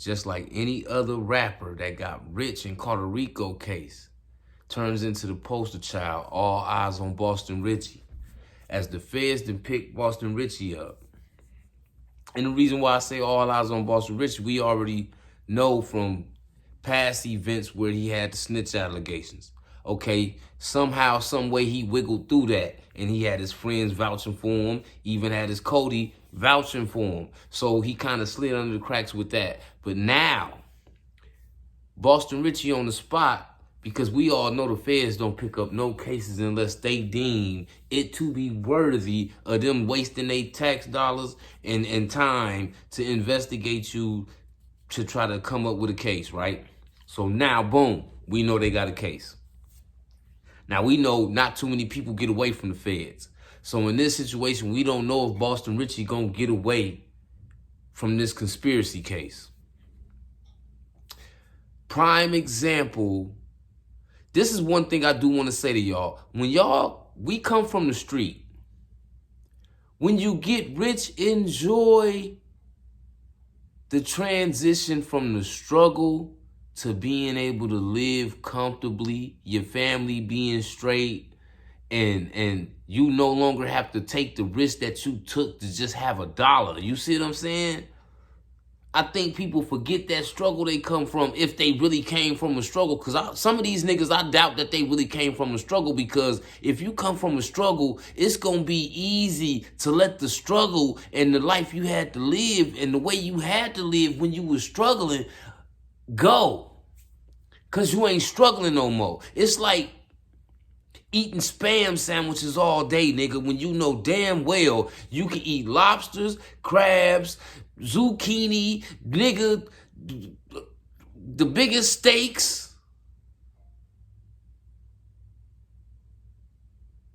just like any other rapper that got rich and caught a Rico case, turns into the poster child, all eyes on Boston Richey, as the feds then pick Boston Richey up. And the reason why I say all eyes on Boston Richey, we already know from past events where he had the snitch allegations. Okay, somehow, some way he wiggled through that, and he had his friends vouching for him, even had his Cody vouching for him. So he kind of slid under the cracks with that. But now, Boston Richey on the spot, because we all know the feds don't pick up no cases unless they deem it to be worthy of them wasting their tax dollars and time to investigate you to try to come up with a case, right? So now, boom, we know they got a case. Now, we know not too many people get away from the feds. So in this situation, we don't know if Boston Richey gonna get away from this conspiracy case. Prime example, this is one thing I do want to say to y'all. We come from the street. When you get rich, enjoy the transition from the struggle to being able to live comfortably, your family being straight, and you no longer have to take the risk that you took to just have $1. You see what I'm saying? I think people forget that struggle they come from, if they really came from a struggle. Because some of these niggas, I doubt that they really came from a struggle, because if you come from a struggle, it's going to be easy to let the struggle and the life you had to live and the way you had to live when you were struggling go. Because you ain't struggling no more. It's like eating Spam sandwiches all day, nigga, when you know damn well you can eat lobsters, crabs, zucchini, nigga, the biggest steaks,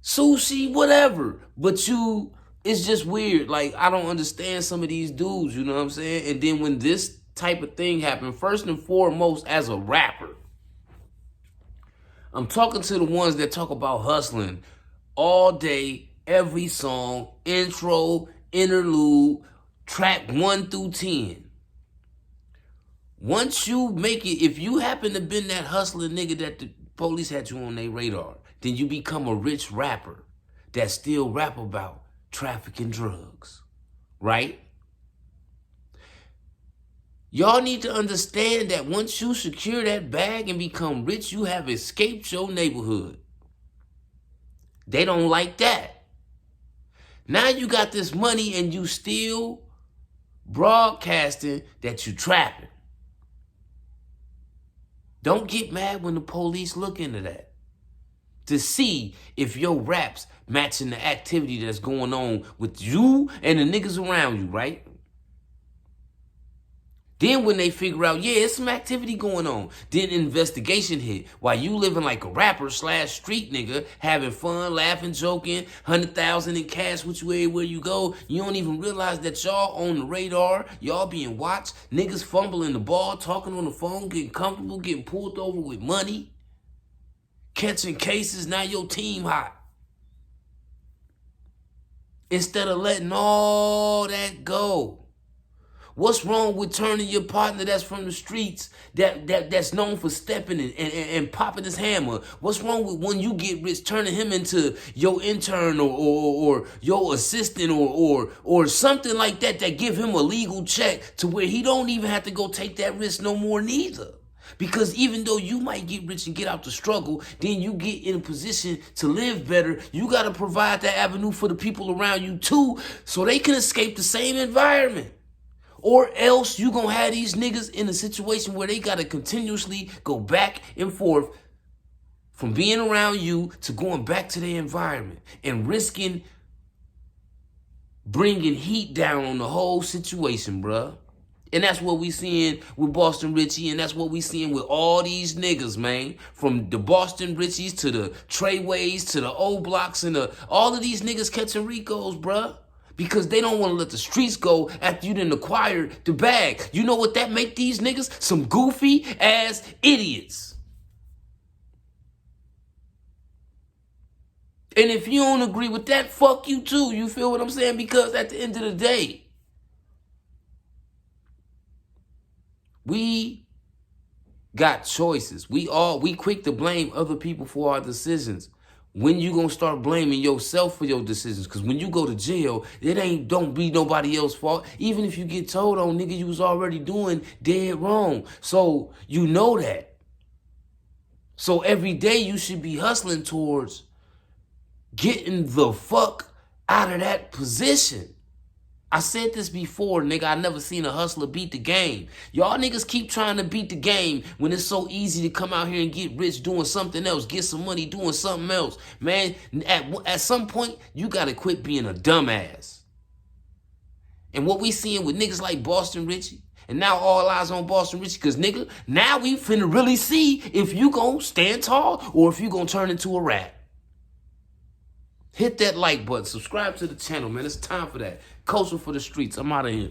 sushi, whatever. But it's just weird. Like, I don't understand some of these dudes, you know what I'm saying? And then when this type of thing happened, first and foremost, as a rapper, I'm talking to the ones that talk about hustling all day, every song, intro, interlude, track 1 through 10. Once you make it, if you happen to been that hustling nigga that the police had you on their radar, then you become a rich rapper that still rap about trafficking drugs, right? Y'all need to understand that once you secure that bag and become rich, you have escaped your neighborhood. They don't like that. Now you got this money and you still broadcasting that you trapping. Don't get mad when the police look into that to see if your raps matching the activity that's going on with you and the niggas around you, right? Then when they figure out, yeah, it's some activity going on, then investigation hit. While you living like a rapper / street nigga, having fun, laughing, joking, 100,000 in cash with you everywhere you go, you don't even realize that y'all on the radar, y'all being watched, niggas fumbling the ball, talking on the phone, getting comfortable, getting pulled over with money, catching cases, now your team hot. Instead of letting all that go. What's wrong with turning your partner that's from the streets, that's known for stepping and popping his hammer? What's wrong with when you get rich, turning him into your intern or your assistant or something like that give him a legal check to where he don't even have to go take that risk no more neither? Because even though you might get rich and get out the struggle, then you get in a position to live better. You got to provide that avenue for the people around you too, so they can escape the same environment. Or else you gonna have these niggas in a situation where they gotta continuously go back and forth from being around you to going back to their environment and risking bringing heat down on the whole situation, bruh. And that's what we seeing with Boston Richey, and that's what we seeing with all these niggas, man. From the Boston Richeys to the Treyways to the O Blocks and all of these niggas catching Ricos, bruh. Because they don't want to let the streets go after you done acquired the bag. You know what that make these niggas? Some goofy ass idiots. And if you don't agree with that, fuck you too. You feel what I'm saying? Because at the end of the day, We got choices. We quick to blame other people for our decisions. When you gonna start blaming yourself for your decisions? Because when you go to jail, don't be nobody else's fault. Even if you get told on, nigga, you was already doing dead wrong. So you know that. So every day you should be hustling towards getting the fuck out of that position. I said this before, nigga. I never seen a hustler beat the game. Y'all niggas keep trying to beat the game when it's so easy to come out here and get rich doing something else, get some money doing something else. Man, at some point, you got to quit being a dumbass. And what we seeing with niggas like Boston Richey, and now all eyes on Boston Richey, because nigga, now we finna really see if you gonna stand tall or if you gonna turn into a rat. Hit that like button. Subscribe to the channel, man. It's time for that. Culture for the streets. I'm out of here.